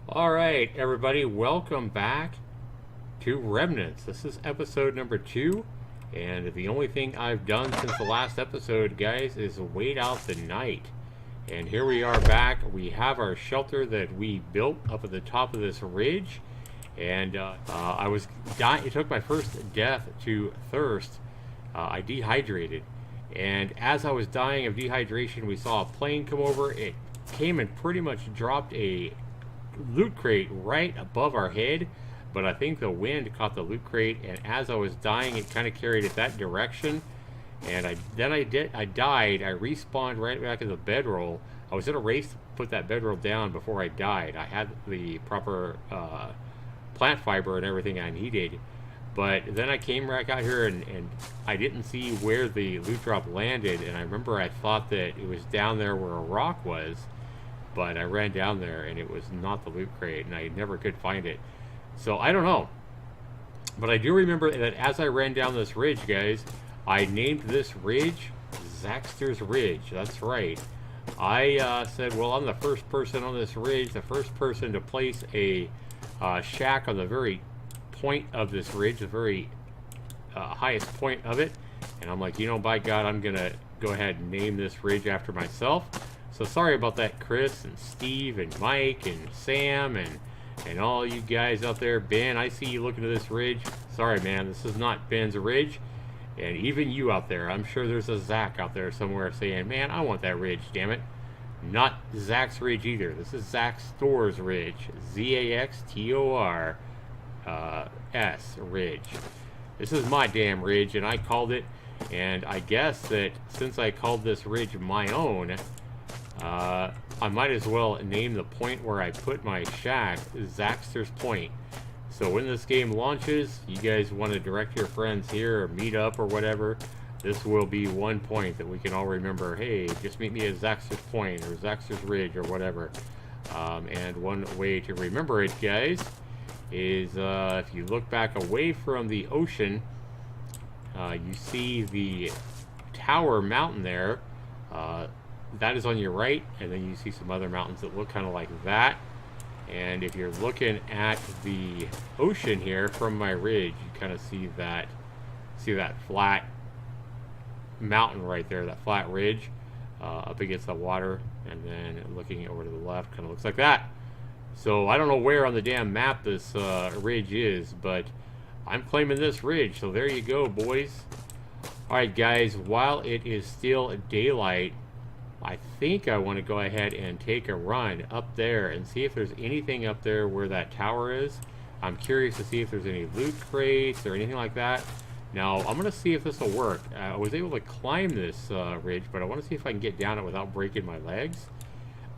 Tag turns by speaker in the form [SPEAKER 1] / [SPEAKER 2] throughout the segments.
[SPEAKER 1] Alright, everybody, welcome back to Remnants. This is episode number 2, and the only thing I've done since the last episode, guys, is wait out the night. And here we are back. We have our shelter that we built up at the top of this ridge, and I was dying. It took my first death to thirst. I dehydrated, and as I was dying of dehydration, we saw a plane come over. It came and pretty much dropped a loot crate right above our head, but I think the wind caught the loot crate, and as I was dying, it kind of carried it that direction. And I died. I respawned right back in the bedroll. I was in a race to put that bedroll down before I died. I had the proper plant fiber and everything I needed, but then I came back out here and I didn't see where the loot drop landed. And I remember I thought that it was down there where a rock was, but I ran down there and it was not the loot crate, and I never could find it. So I don't know, but I do remember that as I ran down this ridge, guys, I named this ridge Zaxtor's Ridge. That's right. I said, well, I'm the first person on this ridge, the first person to place a shack on the very point of this ridge, the very highest point of it. And I'm like, you know, by God, I'm gonna go ahead and name this ridge after myself. So sorry about that, Chris and Steve and Mike and Sam and all you guys out there. Ben, I see you looking at this ridge. Sorry, man, this is not Ben's ridge. And even you out there, I'm sure there's a Zach out there somewhere saying, man, I want that ridge, damn it. Not Zach's Ridge either. This is Zaxtor's Ridge. Z-A-X-T-O-R-S Ridge. This is my damn ridge, and I called it. And I guess that since I called this ridge my own, I might as well name the point where I put my shack Zaxtor's Point. So when this game launches, you guys want to direct your friends here or meet up or whatever, this will be one point that we can all remember. Hey, just meet me at Zaxtor's Point or Zaxtor's Ridge or whatever. And one way to remember it, guys, is if you look back away from the ocean, you see the Tower Mountain there. That is on your right, and then you see some other mountains that look kind of like that. And if you're looking at the ocean here from my ridge, you kind of see that flat mountain right there, that flat ridge up against the water. And then looking over to the left, kind of looks like that. So I don't know where on the damn map this ridge is, but I'm claiming this ridge. So there you go, boys. All right, guys, while it is still daylight, I think I want to go ahead and take a run up there and see if there's anything up there where that tower is. I'm curious to see if there's any loot crates or anything like that. Now, I'm going to see if this will work. I was able to climb this ridge, but I want to see if I can get down it without breaking my legs.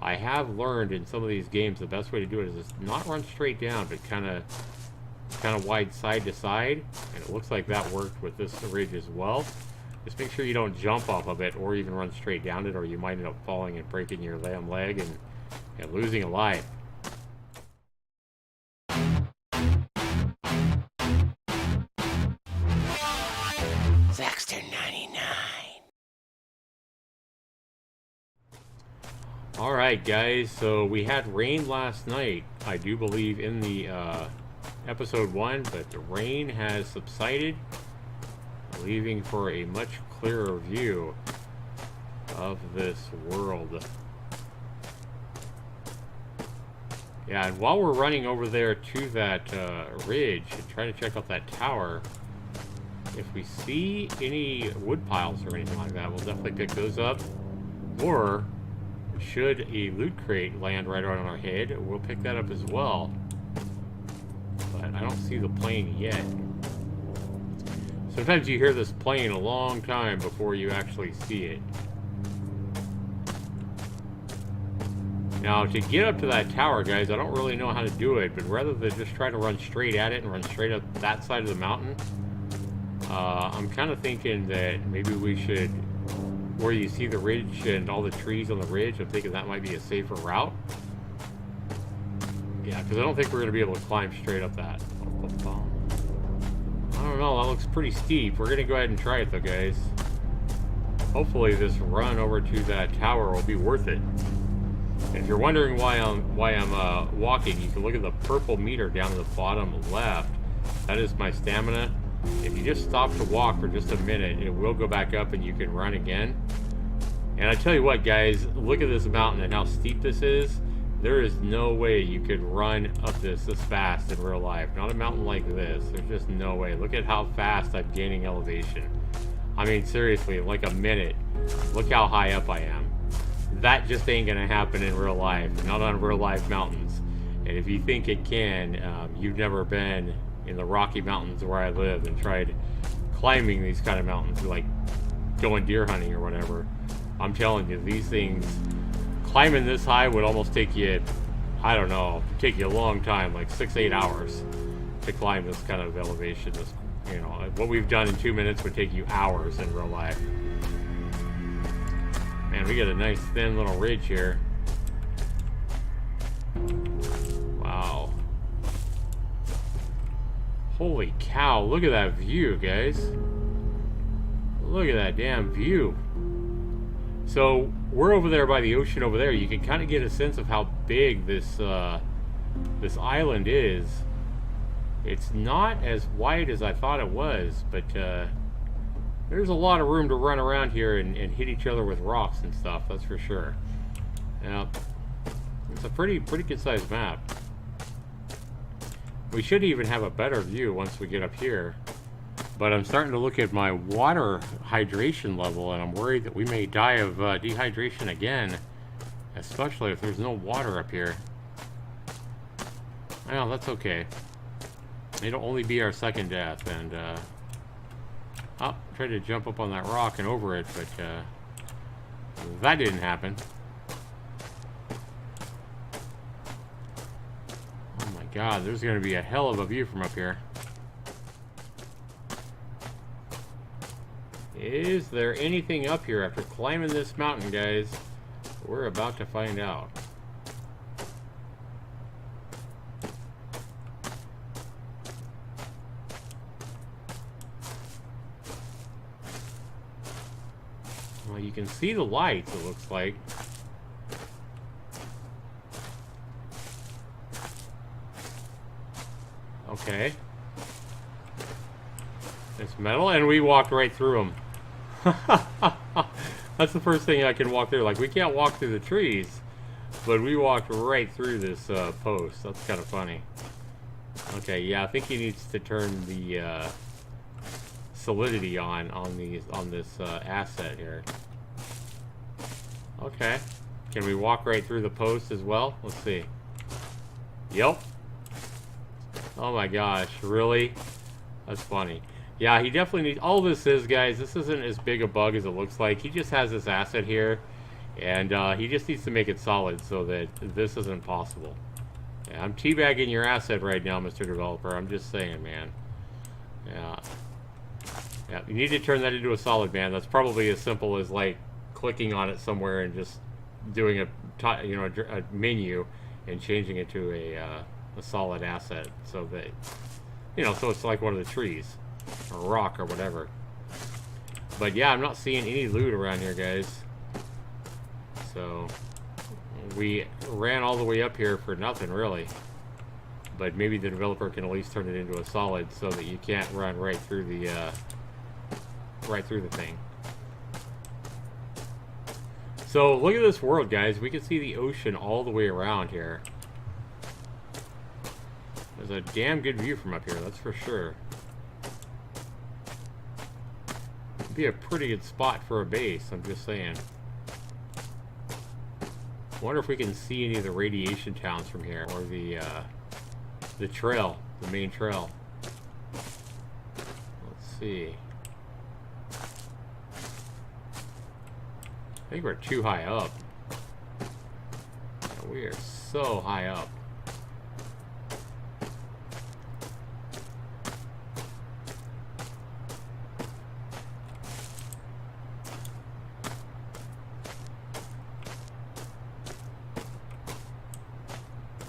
[SPEAKER 1] I have learned in some of these games the best way to do it is just not run straight down, but kind of wide side to side. And it looks like that worked with this ridge as well. Just make sure you don't jump off of it or even run straight down it, or you might end up falling and breaking your damn leg and losing a life.
[SPEAKER 2] Zaxtor 99.
[SPEAKER 1] Alright, guys, so we had rain last night, I do believe, in the episode 1, but the rain has subsided, leaving for a much clearer view of this world. Yeah, and while we're running over there to that ridge and trying to check out that tower, if we see any wood piles or anything like that, we'll definitely pick those up. Or should a loot crate land right on our head, we'll pick that up as well. But I don't see the plane yet. Sometimes you hear this plane a long time before you actually see it. Now, to get up to that tower, guys, I don't really know how to do it, but rather than just try to run straight at it and run straight up that side of the mountain, I'm kind of thinking that maybe we should, where you see the ridge and all the trees on the ridge, I'm thinking that might be a safer route. Yeah, because I don't think we're going to be able to climb straight up that. I don't know, that looks pretty steep. We're going to go ahead and try it though, guys. Hopefully this run over to that tower will be worth it. And if you're wondering why I'm walking, you can look at the purple meter down in the bottom left. That is my stamina. If you just stop to walk for just a minute, it will go back up and you can run again. And I tell you what, guys, look at this mountain and how steep this is. There is no way you could run up this fast in real life. Not a mountain like this. There's just no way. Look at how fast I'm gaining elevation. I mean, seriously, like a minute. Look how high up I am. That just ain't gonna happen in real life. Not on real life mountains. And if you think it can, you've never been in the Rocky Mountains where I live and tried climbing these kind of mountains, like going deer hunting or whatever. I'm telling you, these things, climbing this high would almost take you, I don't know, take you a long time, like 6-8 hours to climb this kind of elevation. This, you know, what we've done in 2 minutes would take you hours in real life. Man, we got a nice thin little ridge here. Wow. Holy cow, look at that view, guys. Look at that damn view. So, we're over there by the ocean over there. You can kind of get a sense of how big this this island is. It's not as wide as I thought it was, but there's a lot of room to run around here and hit each other with rocks and stuff, that's for sure. Now, it's a pretty good sized map. We should even have a better view once we get up here. But I'm starting to look at my water hydration level, and I'm worried that we may die of dehydration again. Especially if there's no water up here. Well, that's okay. It'll only be our second death, and oh, tried to jump up on that rock and over it, but that didn't happen. Oh my god, there's going to be a hell of a view from up here. Is there anything up here after climbing this mountain, guys? We're about to find out. Well, you can see the lights, it looks like. Okay. It's metal, and we walked right through them. That's the first thing I can walk through. Like, we can't walk through the trees, but we walked right through this post. That's kind of funny. Okay, yeah, I think he needs to turn the solidity on this asset here. Okay, can we walk right through the post as well? Let's see. Yep. Oh my gosh, really? That's funny. Yeah, he definitely needs... All this is, guys, this isn't as big a bug as it looks like. He just has this asset here, and he just needs to make it solid so that this isn't possible. Yeah, I'm teabagging your asset right now, Mr. Developer. I'm just saying, man. Yeah. Yeah, you need to turn that into a solid, man. That's probably as simple as, like, clicking on it somewhere and just doing a menu and changing it to a solid asset so that, so it's like one of the trees. Or rock or whatever. But yeah, I'm not seeing any loot around here, guys. So we ran all the way up here for nothing, really. But maybe the developer can at least turn it into a solid so that you can't run right through the thing. So look at this world, guys. We can see the ocean all the way around here. There's a damn good view from up here, that's for sure. Be a pretty good spot for a base, I'm just saying. Wonder if we can see any of the radiation towns from here, or the trail, the main trail. Let's see. I think we're too high up. We are so high up.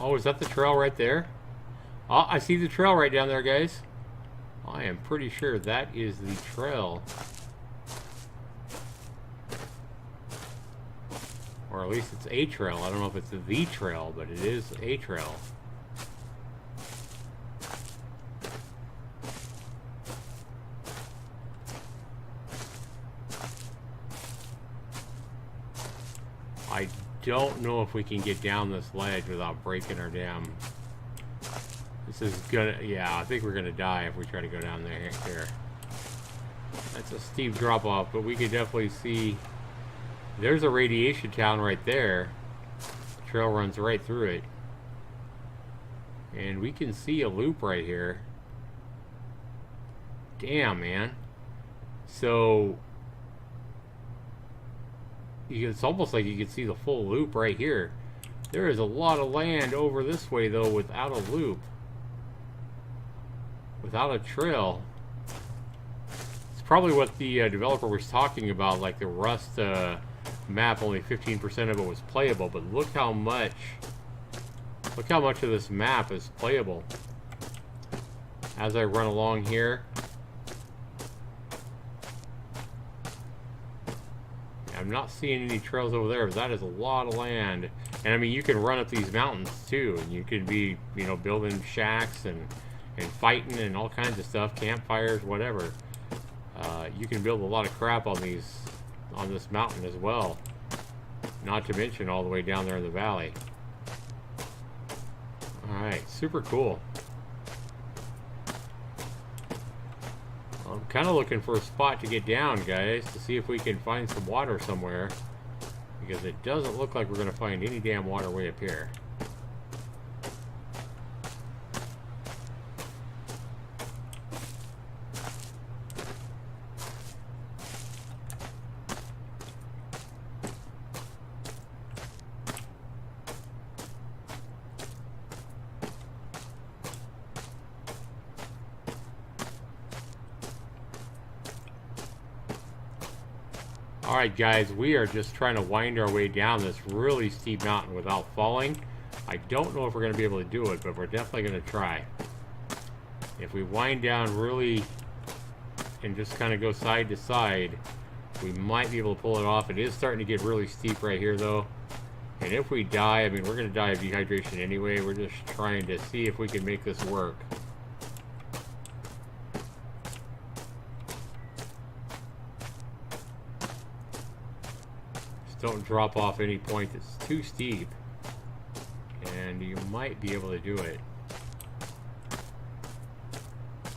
[SPEAKER 1] Oh, is that the trail right there? Oh, I see the trail right down there, guys. I am pretty sure that is the trail. Or at least it's a trail. I don't know if it's the trail, but it is a trail. I don't know if we can get down this ledge without breaking our damn... This is gonna... Yeah, I think we're gonna die if we try to go down there. Here. That's a steep drop off, but we can definitely see... There's a radiation town right there. The trail runs right through it. And we can see a loop right here. Damn, man. So... It's almost like you can see the full loop right here. There is a lot of land over this way, though, without a loop. Without a trail. It's probably what the developer was talking about, like the Rust map, only 15% of it was playable, but look how much of this map is playable. As I run along here, I'm not seeing any trails over there, but that is a lot of land. And I mean, you can run up these mountains too, and you could be, you know, building shacks and fighting and all kinds of stuff, campfires, whatever. You can build a lot of crap on this mountain as well. Not to mention all the way down there in the valley. All right, super cool. I'm kind of looking for a spot to get down, guys, to see if we can find some water somewhere. Because it doesn't look like we're going to find any damn water way up here. Alright guys, we are just trying to wind our way down this really steep mountain without falling. I don't know if we're going to be able to do it, but we're definitely going to try. If we wind down really and just kind of go side to side, we might be able to pull it off. It is starting to get really steep right here though. And if we die, I mean, we're going to die of dehydration anyway. We're just trying to see if we can make this work. Don't drop off any point that's too steep, and you might be able to do it.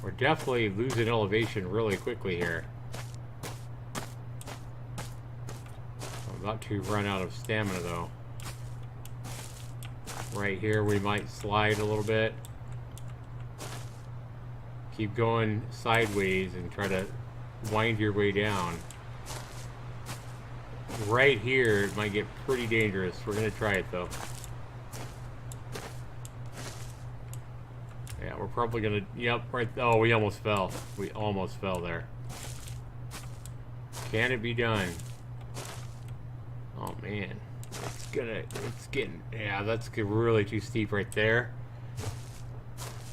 [SPEAKER 1] We're definitely losing elevation really quickly here. I'm about to run out of stamina though. Right here we might slide a little bit. Keep going sideways and try to wind your way down. Right here, it might get pretty dangerous. We're going to try it, though. Yeah, we're probably going to... Yep, right... Oh, we almost fell. We almost fell there. Can it be done? Oh, man. It's getting... Yeah, that's really too steep right there.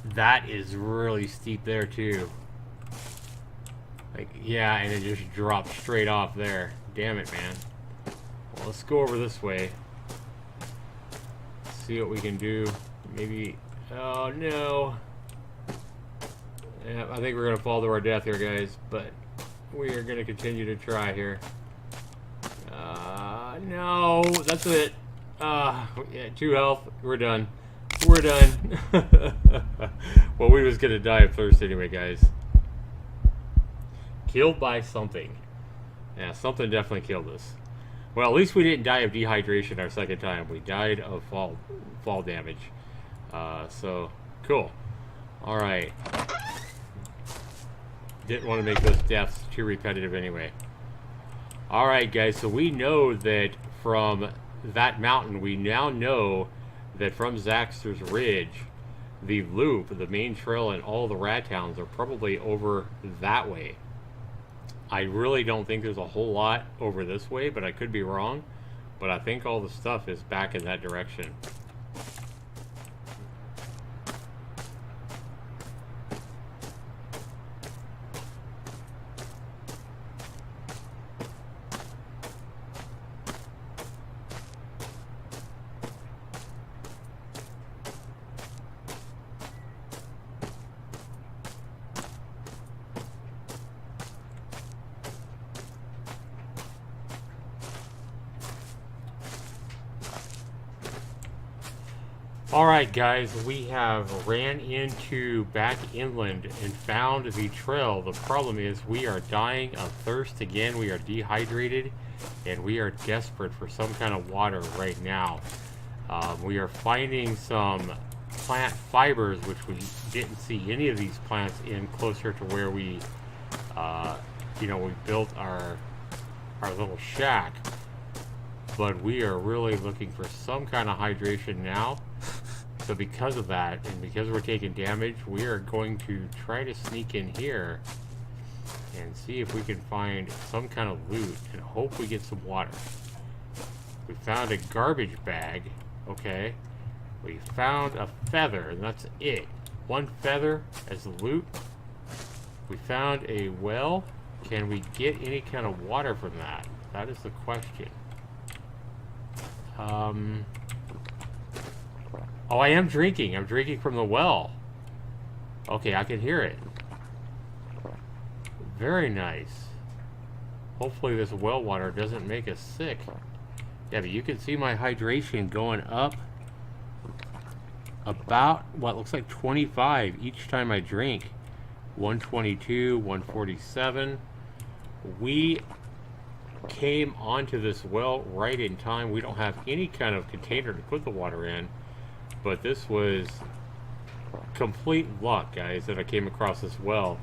[SPEAKER 1] That is really steep there, too. Like, yeah, and it just dropped straight off there. Damn it, man. Well, let's go over this way. See what we can do. Maybe... Oh, no. Yeah, I think we're going to fall to our death here, guys. But we are going to continue to try here. No. That's it. Yeah, 2 health. We're done. We're done. Well, we was going to die of thirst anyway, guys. Killed by something. Yeah, something definitely killed us. Well, at least we didn't die of dehydration our second time. We died of fall damage. So, cool. Alright. Didn't want to make those deaths too repetitive anyway. Alright, guys, so we know that from that mountain, we now know that from Zaxtor's Ridge, the loop, the main trail, and all the rat towns are probably over that way. I really don't think there's a whole lot over this way, but I could be wrong. But I think all the stuff is back in that direction. Alright guys, we have ran into back inland and found the trail. The problem is we are dying of thirst again. We are dehydrated and we are desperate for some kind of water right now. We are finding some plant fibers, which we didn't see any of these plants in closer to where we we built our little shack. But we are really looking for some kind of hydration now. So because of that, and because we're taking damage, we are going to try to sneak in here and see if we can find some kind of loot and hope we get some water. We found a garbage bag, okay. We found a feather, and that's it. One feather as loot. We found a well. Can we get any kind of water from that? That is the question. Oh, I am drinking. I'm drinking from the well. Okay, I can hear it. Very nice. Hopefully this well water doesn't make us sick. Yeah, but you can see my hydration going up about what looks like 25 each time I drink. 122, 147. We came onto this well right in time. We don't have any kind of container to put the water in, but this was complete luck, guys, that I came across this well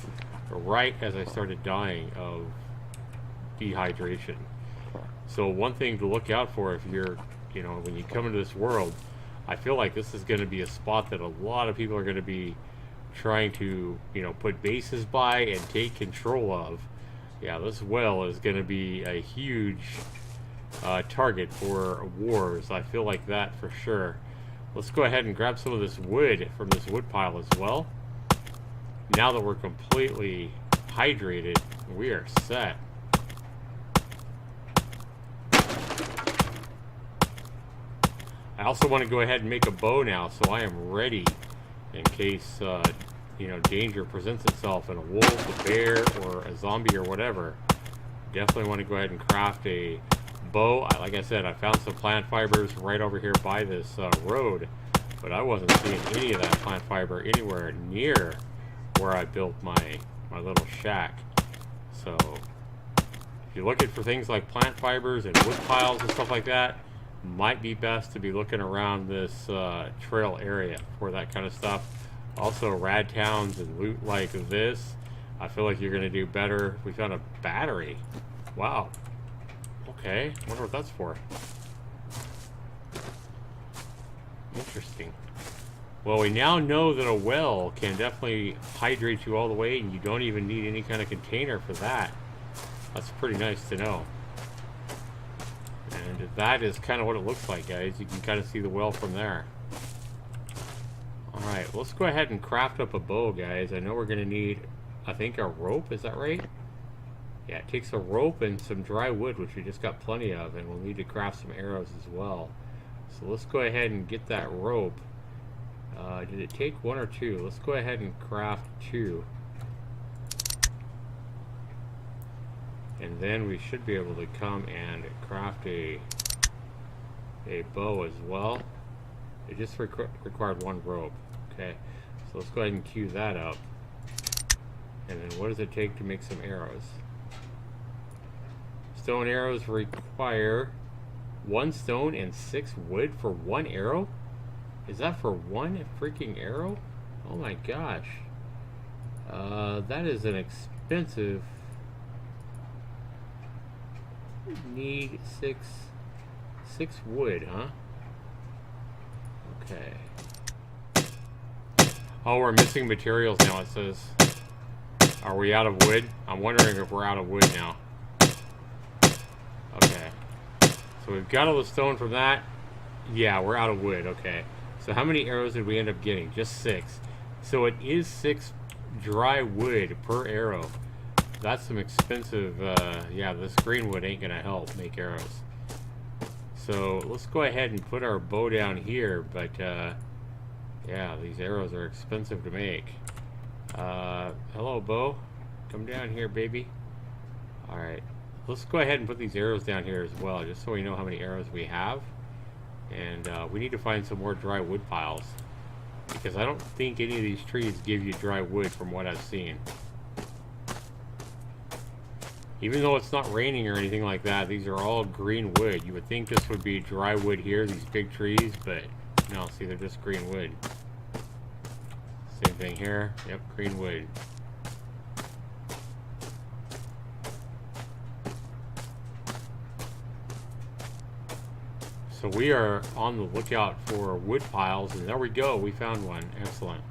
[SPEAKER 1] right as I started dying of dehydration. So one thing to look out for if you're, when you come into this world, I feel like this is going to be a spot that a lot of people are going to be trying to, put bases by and take control of. Yeah, this well is going to be a huge target for wars. I feel like that for sure. Let's go ahead and grab some of this wood from this wood pile as well. Now that we're completely hydrated, we are set. I also want to go ahead and make a bow now, so I am ready in case danger presents itself in a wolf, a bear, or a zombie or whatever. Definitely want to go ahead and craft a bow. Like I said, I found some plant fibers right over here by this road, but I wasn't seeing any of that plant fiber anywhere near where I built my little shack. So if you're looking for things like plant fibers and wood piles and stuff like that, might be best to be looking around this trail area for that kind of stuff. Also, rad towns and loot like this, I feel like you're going to do better. We found a battery. Wow. Okay, I wonder what that's for. Interesting. Well, we now know that a well can definitely hydrate you all the way, and you don't even need any kind of container for that. That's pretty nice to know. And that is kind of what it looks like, guys. You can kind of see the well from there. Alright, let's go ahead and craft up a bow, guys. I know we're going to need, I think, a rope. Is that right? Yeah, it takes a rope and some dry wood, which we just got plenty of, and we'll need to craft some arrows as well. So let's go ahead and get that rope. Did it take one or two? Let's go ahead and craft two. And then we should be able to come and craft a bow as well. It just required one rope. Okay, so let's go ahead and queue that up. And then what does it take to make some arrows? Stone arrows require 1 stone and 6 wood for 1 arrow? Is that for 1 freaking arrow? Oh my gosh. That is an expensive... Need 6 wood, huh? Okay. Oh, we're missing materials now, it says. Are we out of wood? I'm wondering if we're out of wood now. Okay. So we've got all the stone from that. Yeah, we're out of wood, okay. So how many arrows did we end up getting? Just 6. So it is 6 dry wood per arrow. That's some expensive, yeah, this green wood ain't gonna help make arrows. So let's go ahead and put our bow down here, but yeah, these arrows are expensive to make. Hello, bow. Come down here, baby. Alright, let's go ahead and put these arrows down here as well, just so we know how many arrows we have. And we need to find some more dry wood piles, because I don't think any of these trees give you dry wood from what I've seen. Even though it's not raining or anything like that, these are all green wood. You would think this would be dry wood here, these big trees, but no, see, they're just green wood. Same thing here. Yep, green wood. So we are on the lookout for wood piles, and there we go, we found one. Excellent.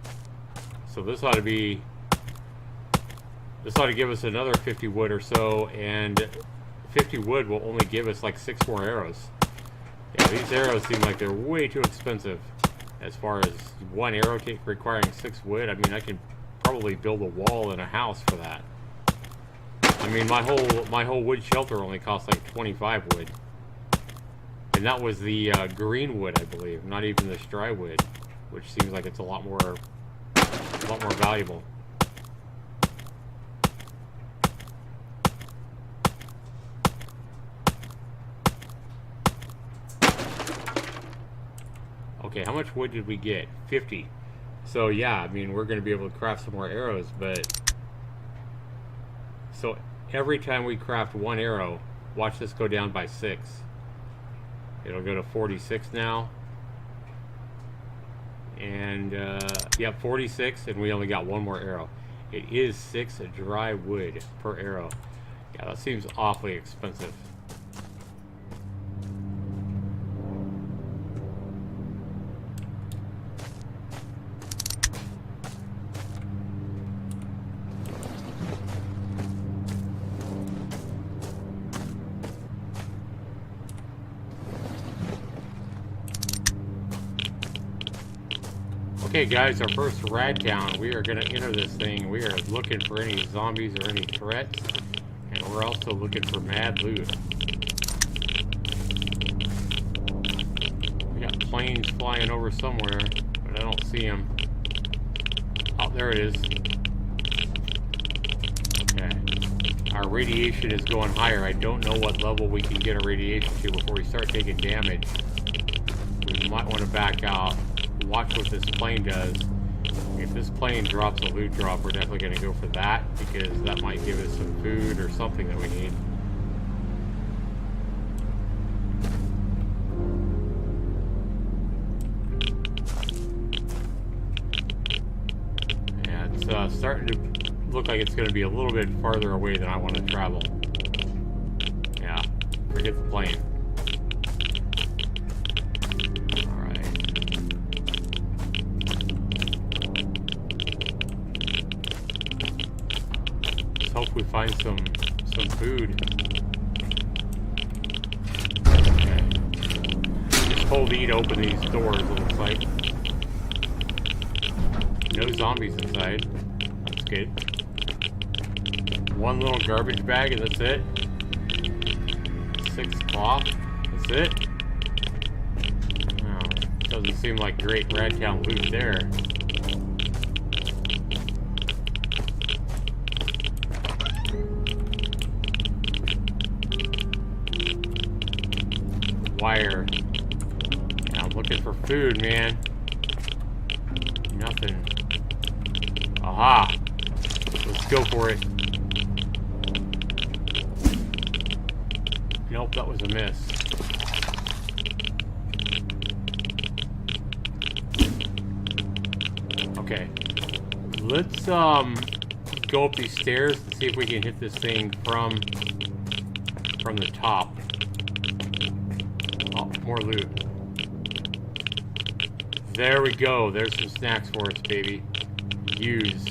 [SPEAKER 1] So this ought to give us another 50 wood or so, and 50 wood will only give us like 6 more arrows. Yeah, these arrows seem like they're way too expensive. As far as one arrow requiring 6 wood, I mean, I can probably build a wall and a house for that. I mean, my whole wood shelter only costs like 25 wood. And that was the green wood, I believe, not even this dry wood, which seems like it's a lot more valuable. Okay, how much wood did we get? 50. So yeah, I mean, we're going to be able to craft some more arrows, but so every time we craft one arrow, watch this go down by 6. It'll go to 46 now. And yeah, 46, and we only got one more arrow. It is 6 dry wood per arrow. Yeah, that seems awfully expensive. Okay guys, our first rad town. We are going to enter this thing. We are looking for any zombies or any threats. And we're also looking for mad loot. We got planes flying over somewhere, but I don't see them. Oh, there it is. Okay. Our radiation is going higher. I don't know what level we can get our radiation to before we start taking damage. We might want to back out. Watch what this plane does. If this plane drops a loot drop, we're definitely going to go for that, because that might give us some food or something that we need. Yeah, it's starting to look like it's going to be a little bit farther away than I want to travel. Yeah, forget the plane. Hope we find some food. Okay. Just hold E to open these doors, it looks like. No zombies inside. That's good. One little garbage bag and that's it. 6 cloth. That's it. Oh, doesn't seem like great Radtown loot there. Wire. Yeah, I'm looking for food, man. Nothing. Aha! Let's go for it. Nope, that was a miss. Okay. Let's go up these stairs and see if we can hit this thing from the top. Oh, more loot. There we go. There's some snacks for us, baby. Use.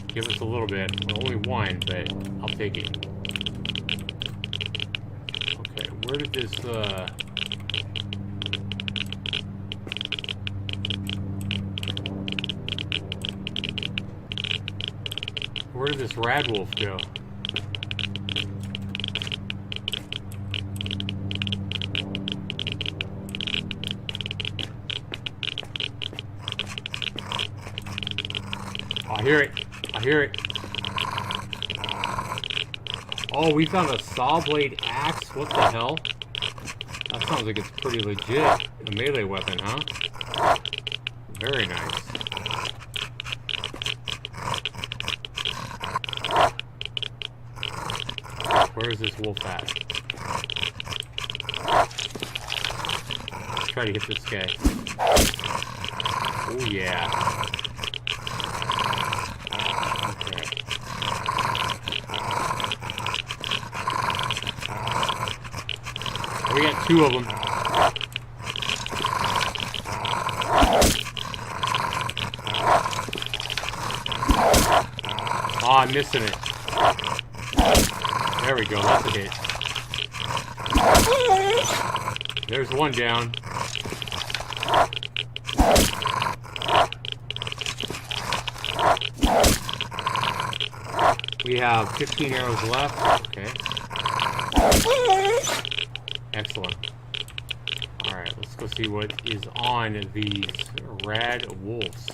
[SPEAKER 1] Give us a little bit. Well, only one, but I'll take it. Okay, where did this, where did this rad wolf go? I hear it. I hear it. Oh, we found a saw blade axe. What the hell? A Sounds like it's pretty legit. A melee weapon, huh? Very nice. Where is this wolf at? Let's try to hit this guy. Oh yeah. Okay. We got two of them. Oh, I'm missing it. There we go, that's a hit. There's one down. We have 15 arrows left. Okay. Excellent. Alright, let's go see what is on these rad wolves.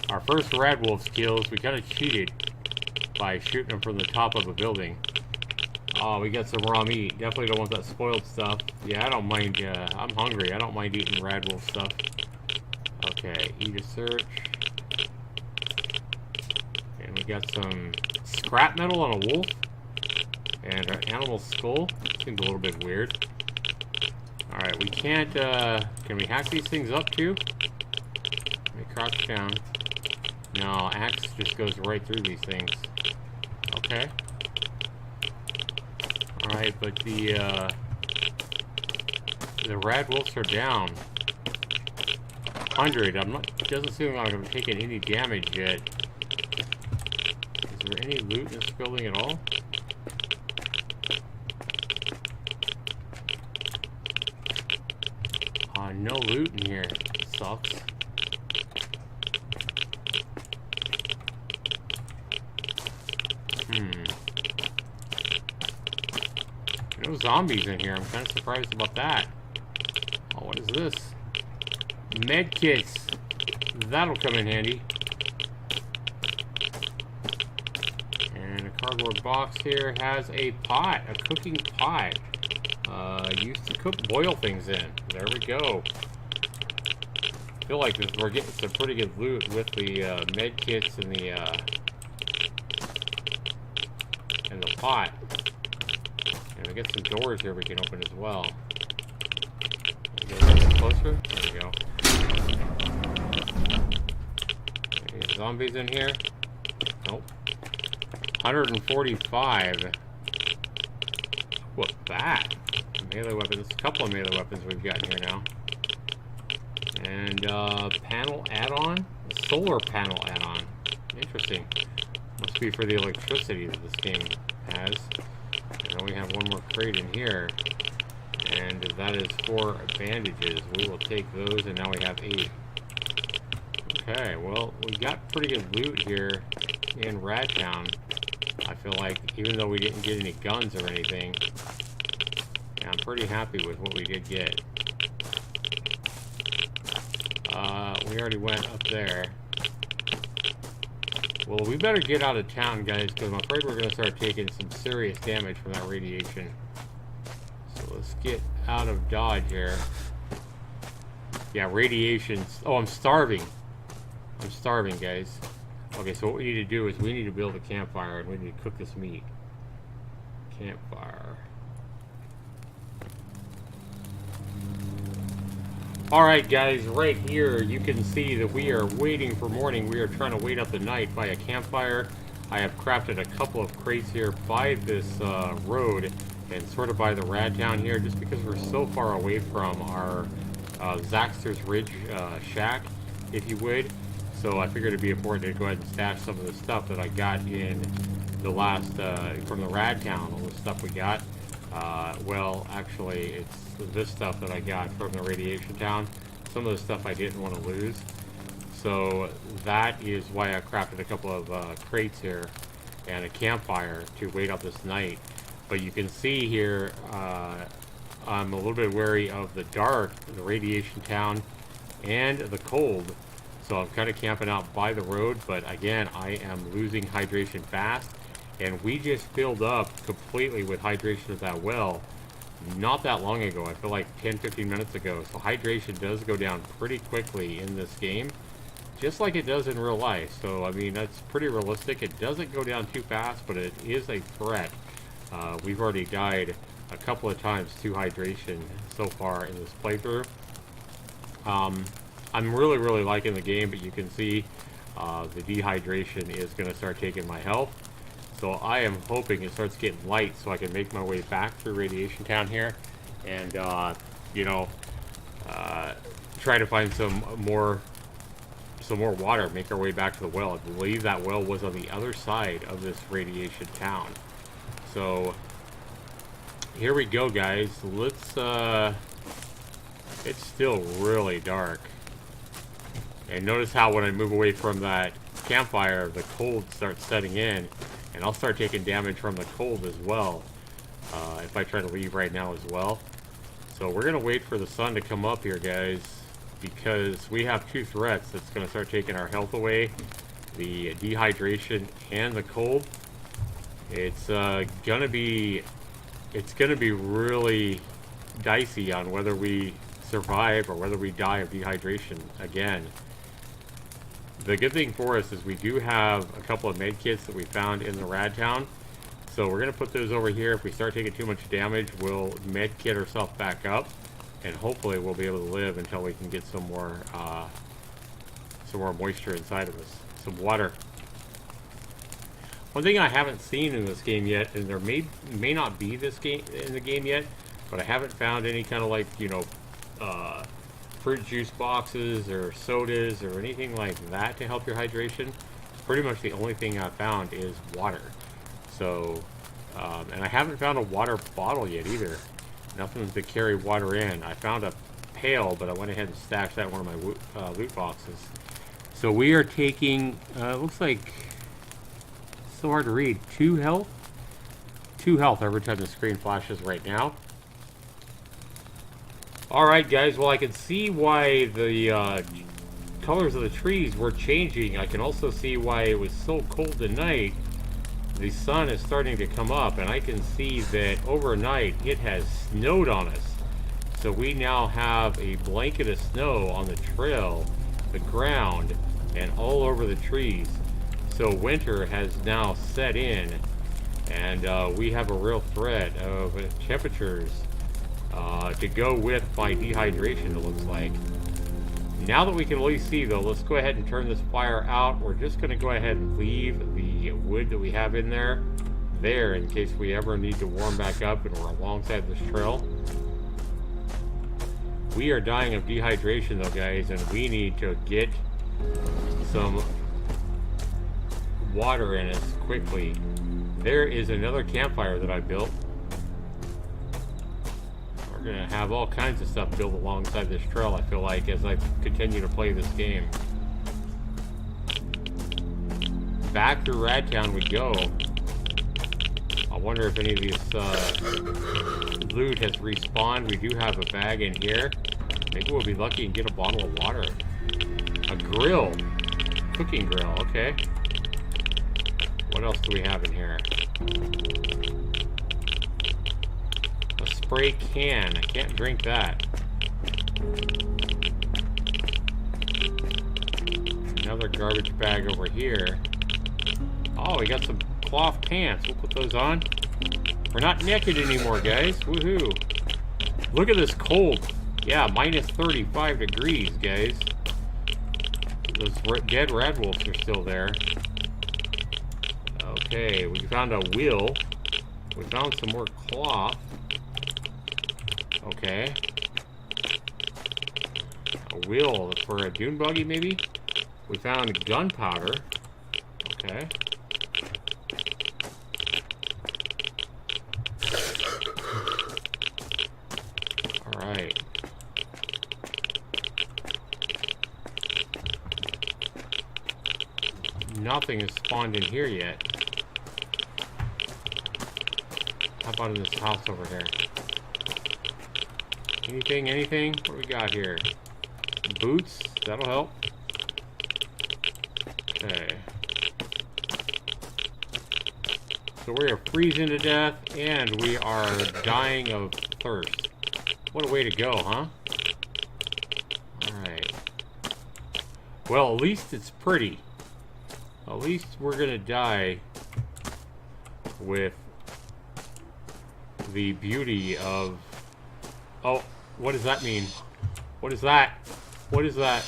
[SPEAKER 1] Our first rad wolves kills, we kind of cheated by shooting them from the top of a building. Oh, we got some raw meat. Definitely don't want that spoiled stuff. Yeah, I don't mind. I'm hungry. I don't mind eating rad wolf stuff. Okay, eat a search. And we got some scrap metal on a wolf. And an animal skull. Seems a little bit weird. Alright, we can't, can we hack these things up too? Let me crouch down. No, axe just goes right through these things. Okay. Alright, but the rad wolves are down. 100. Doesn't seem like I'm taking any damage yet. Is there any loot in this building at all? No loot in here. Sucks. No zombies in here. I'm kind of surprised about that. Oh, what is this? Med kits. That'll come in handy. And a cardboard box here has a pot, a cooking pot. Used to boil things in. There we go. I feel like we're getting some pretty good loot with the med kits and the pot. And we got some doors here we can open as well. Get a little closer. There we go. Any zombies in here? Nope. 145. What's that? Melee weapons. A couple of melee weapons we've got here now. And panel add-on? Solar panel add-on. Interesting. Must be for the electricity that this game has. And then we have one more crate in here. And that is 4 bandages. We will take those, and now we have 8. Okay, well, we got pretty good loot here in Radtown. I feel like, even though we didn't get any guns or anything, yeah, I'm pretty happy with what we did get. We already went up there. Well, we better get out of town, guys, because I'm afraid we're going to start taking some serious damage from that radiation. So let's get out of Dodge here. Yeah, radiation. Oh, I'm starving. I'm starving, guys. Okay, so what we need to do is we need to build a campfire, and we need to cook this meat. Campfire. Alright guys, right here you can see that we are waiting for morning. We are trying to wait out the night by a campfire. I have crafted a couple of crates here by this road and sort of by the Radtown here, just because we're so far away from our Zaxtor's Ridge shack, if you would. So I figured it'd be important to go ahead and stash some of the stuff that I got in the last, from the Radtown, all the stuff we got. Well, actually, it's this stuff that I got from the Radiation Town. Some of the stuff I didn't want to lose. So that is why I crafted a couple of crates here and a campfire to wait out this night. But you can see here, I'm a little bit wary of the dark, the Radiation Town, and the cold. So I'm kind of camping out by the road, but again, I am losing hydration fast. And we just filled up completely with hydration at that well. not that long ago. I feel like 10-15 minutes ago. So hydration does go down pretty quickly in this game, just like it does in real life. So I mean, that's pretty realistic. It doesn't go down too fast, but it is a threat. We've already died a couple of times to hydration so far in this playthrough. I'm really liking the game, but you can see the dehydration is going to start taking my health. So I am hoping it starts getting light so I can make my way back through Radiation Town here and, you know, try to find some more water, make our way back to the well. I believe that well was on the other side of this Radiation Town. So here we go, guys. Let's, it's still really dark. And notice how when I move away from that campfire, the cold starts setting in, and I'll start taking damage from the cold as well, if I try to leave right now as well. So we're going to wait for the sun to come up here, guys, because we have two threats that's going to start taking our health away, the dehydration and the cold. It's going to be really dicey on whether we survive or whether we die of dehydration again. The good thing for us is we do have a couple of med kits that we found in the rad town, so we're going to put those over here. If we start taking too much damage, we'll med kit ourselves back up, and hopefully we'll be able to live until we can get some more moisture inside of us, some water. One thing I haven't seen in this game yet, and there may not be this game in the game yet, but I haven't found any kind of, like, you know, fruit juice boxes or sodas or anything like that to help your hydration. Pretty much the only thing I've found is water. So, and I haven't found a water bottle yet either. Nothing to carry water in. I found a pail, but I went ahead and stashed that in one of my loot boxes. So we are taking, looks like, so hard to read, 2 health? 2 health every time the screen flashes right now. Alright guys, well I can see why the colors of the trees were changing. I can also see why it was so cold tonight. The sun is starting to come up, and I can see that overnight it has snowed on us. So we now have a blanket of snow on the trail, the ground, and all over the trees. So winter has now set in, and we have a real threat of temperatures to go with my dehydration, it looks like. Now that we can at least see, though, let's go ahead and turn this fire out. We're just going to go ahead and leave the wood that we have in there in case we ever need to warm back up and we're alongside this trail. We are dying of dehydration, though, guys, and we need to get some water in us quickly. There is another campfire that I built. We're going to have all kinds of stuff built alongside this trail, I feel like, as I continue to play this game. Back to Radtown we go. I wonder if any of these loot has respawned. We do have a bag in here. Maybe we'll be lucky and get a bottle of water. A grill. Cooking grill, okay. What else do we have in here? A spray can. I can't drink that. Another garbage bag over here. Oh, we got some cloth pants. We'll put those on. We're not naked anymore, guys. Woohoo. Look at this cold. Yeah, minus 35 degrees, guys. Those dead red wolves are still there. Okay, we found a wheel. We found some more cloth. Okay. A wheel for a dune buggy, maybe? We found gunpowder. Okay. Alright. Nothing has spawned in here yet. How about in this house over here? Anything? What do we got here? Boots? That'll help. Okay. So we are freezing to death, and we are dying of thirst. What a way to go, huh? Alright. Well, at least it's pretty. At least we're gonna die with the beauty of... Oh, what does that mean? What is that? What is that?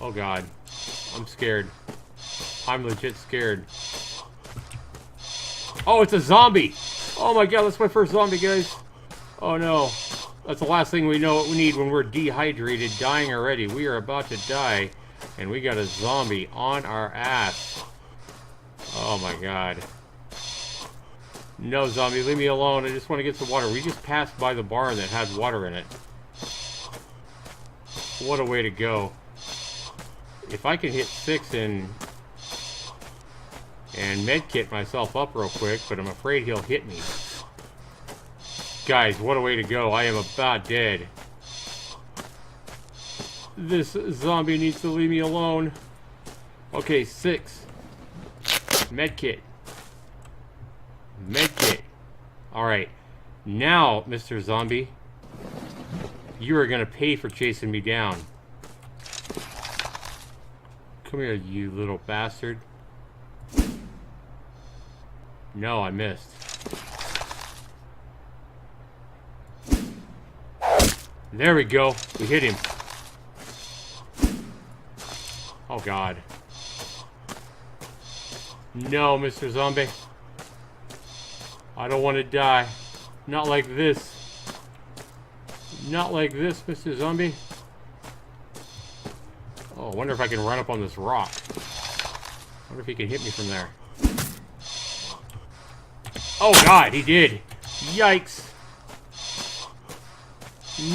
[SPEAKER 1] Oh god. I'm scared. I'm legit scared. Oh, it's a zombie! Oh my god, that's my first zombie, guys. Oh no. That's the last thing we know what we need when we're dehydrated, dying already. We are about to die, and we got a zombie on our ass. Oh my god. No, zombie, leave me alone. I just want to get some water. We just passed by the barn that had water in it. What a way to go. If I can hit 6 and medkit myself up real quick, but I'm afraid he'll hit me. Guys, what a way to go. I am about dead. This zombie needs to leave me alone. Okay, 6. Medkit. Medkit. Alright. Now, Mr. Zombie, you are going to pay for chasing me down. Come here, you little bastard. No, I missed. There we go. We hit him. Oh, God. No, Mr. Zombie. I don't want to die. Not like this. Not like this, Mr. Zombie. Oh, I wonder if I can run up on this rock. I wonder if he can hit me from there. Oh, God, he did. Yikes.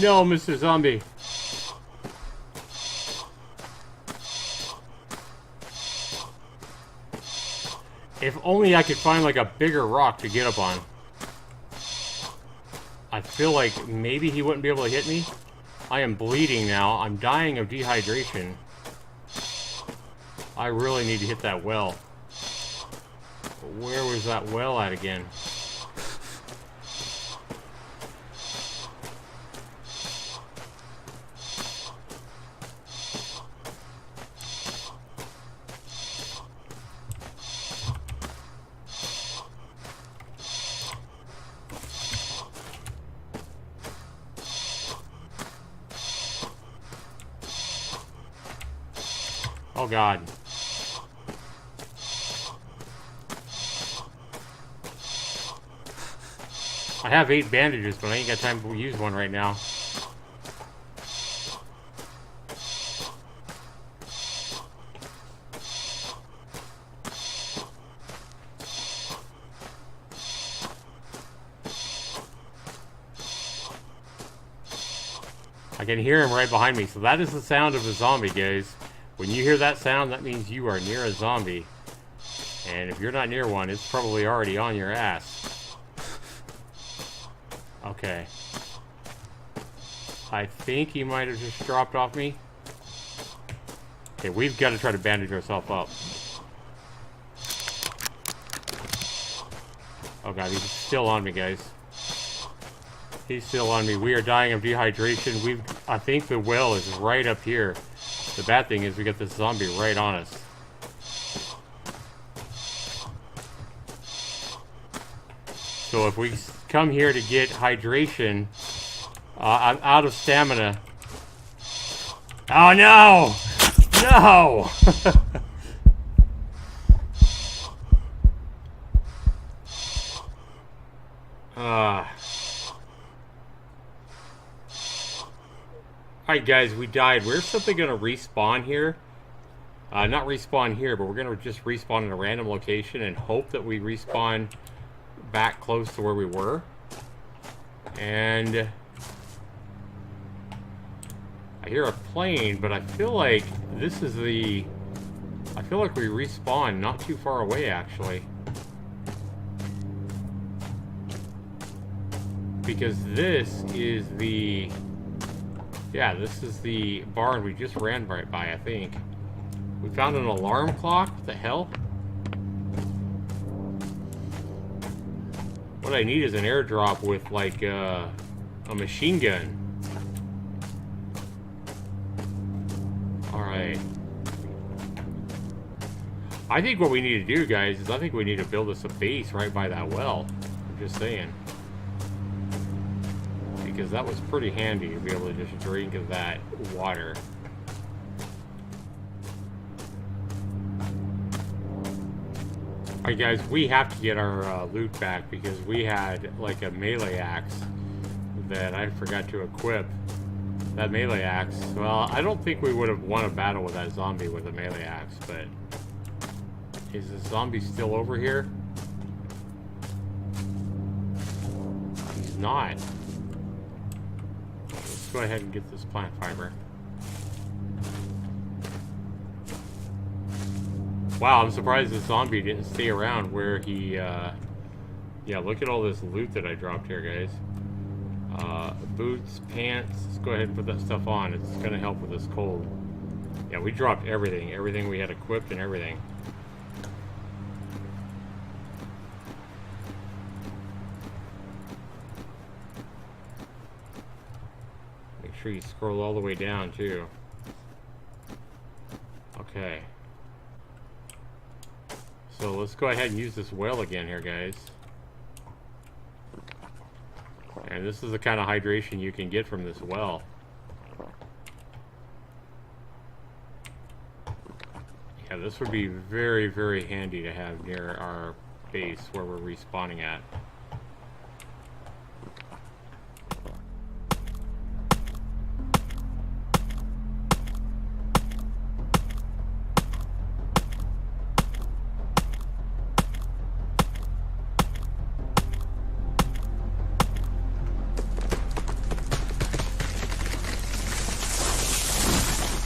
[SPEAKER 1] No, Mr. Zombie. If only I could find like a bigger rock to get up on. I feel like maybe he wouldn't be able to hit me. I am bleeding now. I'm dying of dehydration. I really need to hit that well. Where was that well at again? Oh God. I have 8 bandages, but I ain't got time to use one right now. I can hear him right behind me, so that is the sound of a zombie, guys. When you hear that sound, that means you are near a zombie. And if you're not near one, it's probably already on your ass. Okay. I think he might have just dropped off me. Okay, we've got to try to bandage ourselves up. Oh God, he's still on me, guys. He's still on me. We are dying of dehydration. I think the well is right up here. The bad thing is we got this zombie right on us. So if we come here to get hydration, I'm out of stamina. Oh no! No! Alright guys, we died. We're simply going to respawn here. Not respawn here, but we're going to just respawn in a random location and hope that we respawn back close to where we were. And I hear a plane, but I feel like this is the... I feel like we respawn not too far away, actually. Because this is the... Yeah, this is the barn we just ran right by, I think. We found an alarm clock? What the hell? What I need is an airdrop with like a machine gun. Alright. I think what we need to do, guys, is I think we need to build us a base right by that well. I'm just saying. Because that was pretty handy to be able to just drink of that water. Alright guys, we have to get our loot back because we had like a melee axe that I forgot to equip. That melee axe, well, I don't think we would have won a battle with that zombie with a melee axe, but is the zombie still over here? He's not. Let's go ahead and get this plant fiber. Wow, I'm surprised the zombie didn't stay around where he, yeah, look at all this loot that I dropped here, guys. Boots, pants, let's go ahead and put that stuff on. It's gonna help with this cold. Yeah, we dropped everything. Everything we had equipped and everything. Make sure you scroll all the way down, too. Okay. So let's go ahead and use this well again here, guys. And this is the kind of hydration you can get from this well. Yeah, this would be very, very handy to have near our base where we're respawning at.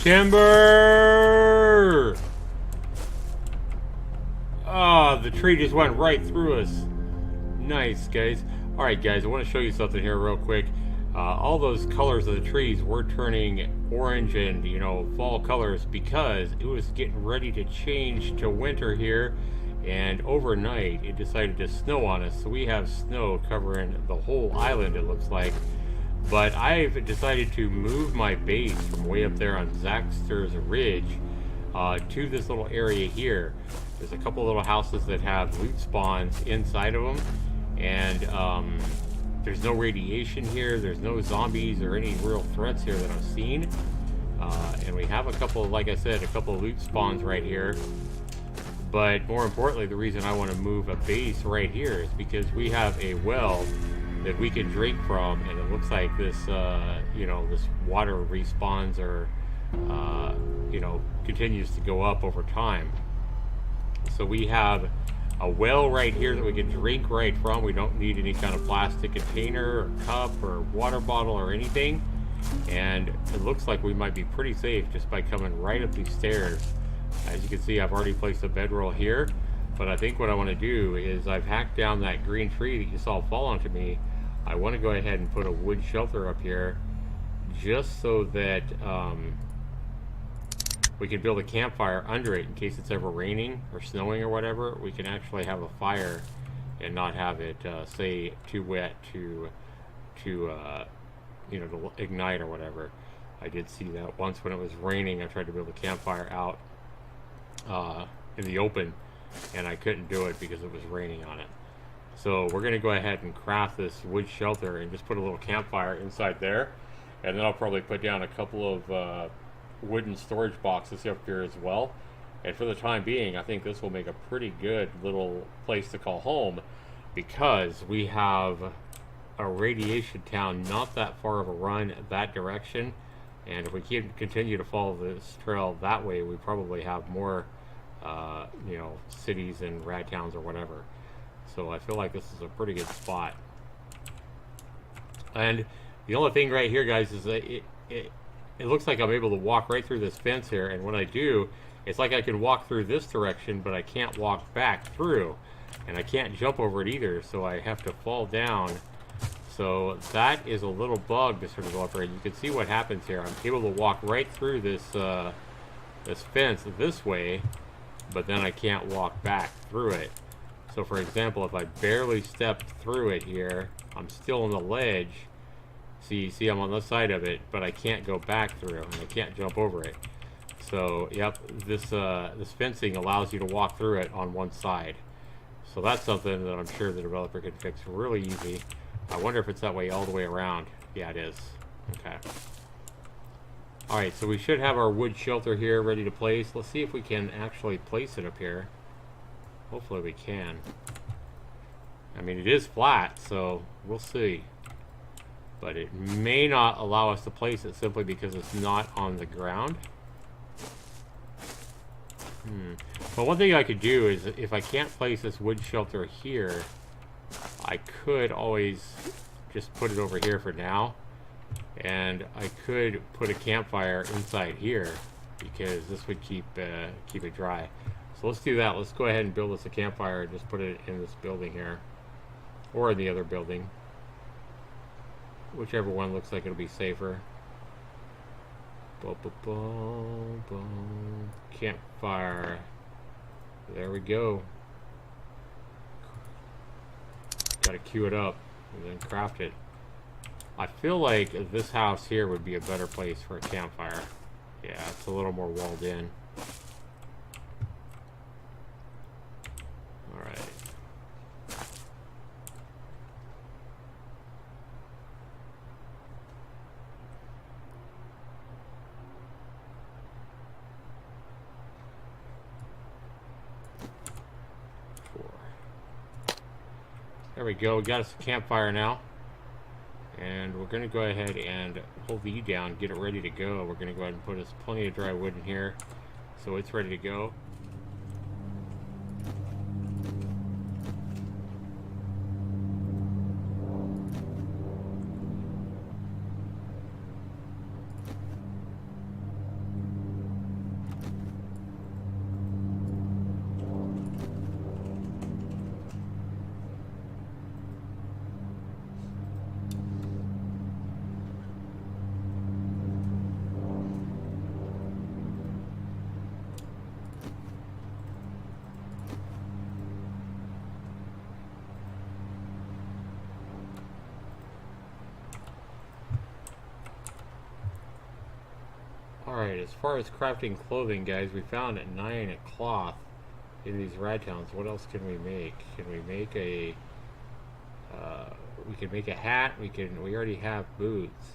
[SPEAKER 1] Timber! Oh, the tree just went right through us. Nice, guys. Alright, guys, I want to show you something here real quick. All those colors of the trees were turning orange and, you know, fall colors because it was getting ready to change to winter here. And overnight, it decided to snow on us. So we have snow covering the whole island, it looks like. But I've decided to move my base from way up there on Zaxtor's Ridge to this little area here. There's a couple little houses that have loot spawns inside of them, and there's no radiation here. There's no zombies or any real threats here that I've seen. And we have a couple, like I said, a couple of loot spawns right here. But more importantly, the reason I want to move a base right here is because we have a well that we can drink from, and it looks like this, you know, this water respawns or, you know, continues to go up over time. So we have a well right here that we can drink right from. We don't need any kind of plastic container or cup or water bottle or anything. And it looks like we might be pretty safe just by coming right up these stairs. As you can see, I've already placed a bedroll here. But I think what I want to do is I've hacked down that green tree that you saw fall onto me. I want to go ahead and put a wood shelter up here just so that we can build a campfire under it in case it's ever raining or snowing or whatever. We can actually have a fire and not have it, say, too wet to you know, to ignite or whatever. I did see that once when it was raining. I tried to build a campfire out in the open, and I couldn't do it because it was raining on it. So we're going to go ahead and craft this wood shelter and just put a little campfire inside there. And then I'll probably put down a couple of wooden storage boxes up here as well. And for the time being, I think this will make a pretty good little place to call home, because we have a radiation town not that far of a run that direction. And if we can continue to follow this trail that way, we probably have more you know, cities and rad towns or whatever. So I feel like this is a pretty good spot. And the only thing right here, guys, is that it looks like I'm able to walk right through this fence here. And when I do, it's like I can walk through this direction, but I can't walk back through. And I can't jump over it either, so I have to fall down. So that is a little bug to sort of go up here. You can see what happens here. I'm able to walk right through this this fence this way, but then I can't walk back through it. So for example, if I barely step through it here, I'm still on the ledge. See, I'm on the side of it, but I can't go back through, and I can't jump over it. So, yep, this fencing allows you to walk through it on one side. So that's something that I'm sure the developer can fix really easy. I wonder if it's that way all the way around. Yeah, it is. Okay. Alright, so we should have our wood shelter here ready to place. Let's see if we can actually place it up here. Hopefully we can. I mean, it is flat, so we'll see. But it may not allow us to place it simply because it's not on the ground. But one thing I could do is, if I can't place this wood shelter here, I could always just put it over here for now. And I could put a campfire inside here, because this would keep it dry. So let's do that. Let's go ahead and build us a campfire and just put it in this building here. Or in the other building. Whichever one looks like it'll be safer. Campfire. There we go. Gotta queue it up and then craft it. I feel like this house here would be a better place for a campfire. Yeah, it's a little more walled in. Alright. There we go, we got us a campfire now. And we're going to go ahead and hold the E down, get it ready to go. We're going to go ahead and put us plenty of dry wood in here, so it's ready to go. Alright, as far as crafting clothing, guys, we found 9 cloth in these radtowns. What else can we make? Can we make a... we can make a hat. We already have boots.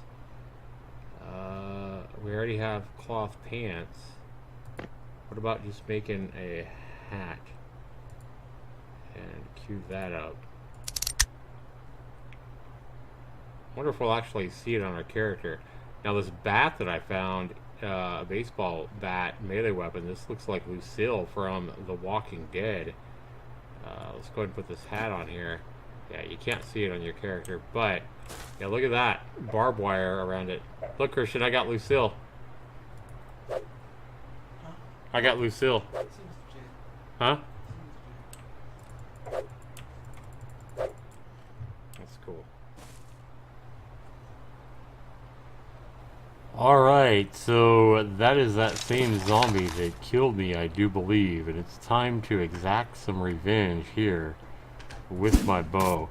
[SPEAKER 1] We already have cloth pants. What about just making a hat? And queue that up. Wonder if we'll actually see it on our character. Now this bat that I found, a baseball bat melee weapon, this looks like Lucille from The Walking Dead. Let's go ahead and put this hat on here. Yeah, you can't see it on your character, but yeah, look at that barbed wire around it. Look, Christian, I got Lucille. I got Lucille. Huh? That's cool. Alright, so that is that same zombie that killed me, I do believe, and it's time to exact some revenge here with my bow.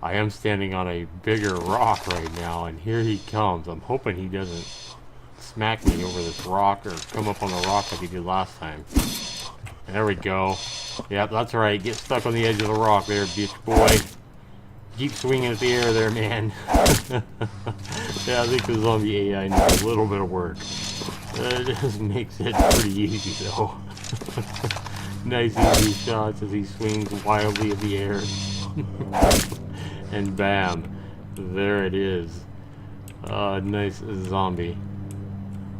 [SPEAKER 1] I am standing on a bigger rock right now, and here he comes. I'm hoping he doesn't smack me over this rock or come up on the rock like he did last time. And there we go. Yep, that's right. Get stuck on the edge of the rock there, bitch boy. Keep swinging at the air there, man. Yeah, I think the zombie AI needs a little bit of work. It just makes it pretty easy, though. Nice easy shots as he swings wildly in the air. And bam, there it is. Nice zombie.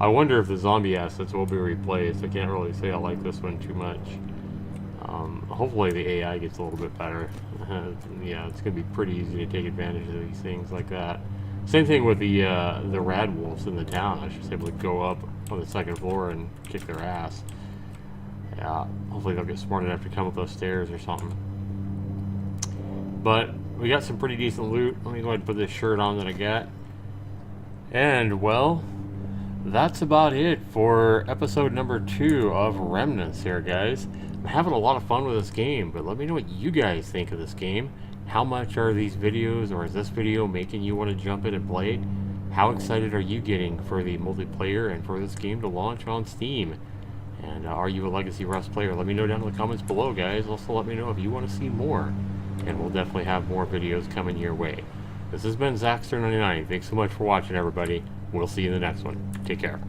[SPEAKER 1] I wonder if the zombie assets will be replaced. I can't really say I like this one too much. Hopefully the AI gets a little bit better. Yeah, it's gonna be pretty easy to take advantage of these things like that. Same thing with the rad wolves in the town. I should be able to go up on the second floor and kick their ass. Yeah, hopefully they'll get smart enough to come up those stairs or something. But we got some pretty decent loot. Let me go ahead and put this shirt on that I got. And, well, that's about it for episode number 2 of Remnants here, guys. I'm having a lot of fun with this game, but let me know what you guys think of this game. How much are these videos, or is this video making you want to jump in and play it? How excited are you getting for the multiplayer and for this game to launch on Steam? And are you a Legacy Rust player? Let me know down in the comments below, guys. Also, let me know if you want to see more, and we'll definitely have more videos coming your way. This has been Zaxtor99. Thanks so much for watching, everybody. We'll see you in the next one. Take care.